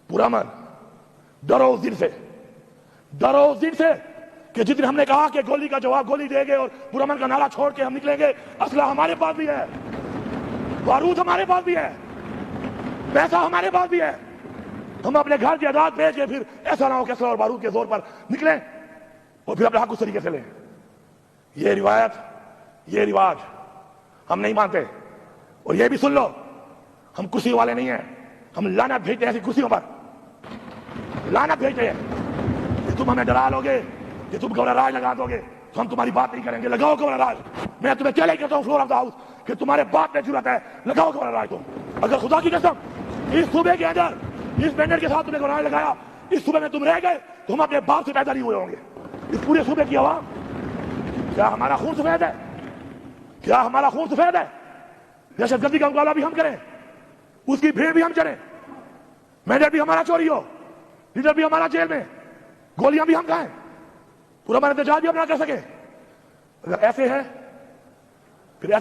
پرامن ڈرو اس دن سے، ڈرو اس دن سے کہ جس دن ہم نے کہا کہ گولی کا جواب گولی دیں گے اور پرامن کا نعرہ چھوڑ کے ہم نکلیں گے، اسلحہ ہمارے پاس بھی ہے، بارود ہمارے پاس بھی ہے، پیسہ ہمارے پاس بھی ہے، ہم اپنے گھر جائیداد بیچ کے پھر ایسا نہ ہو کہ اسلحہ اور بارود کے زور پر نکلیں اور پھر اپنے حق اس طریقے سے لیں۔ یہ روایت، یہ رواج ہم نہیں مانتے۔ اور یہ بھی سن لو، ہم کرسی والے نہیں ہیں، ہم لعنت بھیجتے ہیں ایسی کرسیوں پر، لعنت بھیجتے ہیں کہ تم ہمیں ڈرا لو گے، کہ تم گورنر راج لگا دو گے تو ہم تمہاری بات نہیں کریں گے۔ لگاؤ گورنر راج، میں تمہیں چیلنج کرتا ہوں فلور آف دا ہاؤس کہ تمہارے بات میں جرات ہے، لگاؤ گورنر راج تم۔ اگر خدا کی قسم اس صوبے کے اندر اس بینر کے ساتھ تم نے گورنر راج لگایا، اس صوبے میں تم رہ گئے تو ہم اپنے باپ سے پیدا نہیں ہوئے ہوں گے۔ اس پورے صوبے کی عوام، کیا ہمارا خون سفید ہے؟ کیا ہمارا خون سفید ہے؟ دہشت گردی کا مقابلہ بھی ہم کریں، اس کی بھیڑ بھی ہم چلیں، مینڈیٹ بھی ہمارا چوری ہو، لیڈر بھی ہمارا جیل میں، گولیاں بھی ہم کھائیں، پورا احتجاج بھی ہم نہ کر سکے؟ اگر ایسے ہے پھر ایسا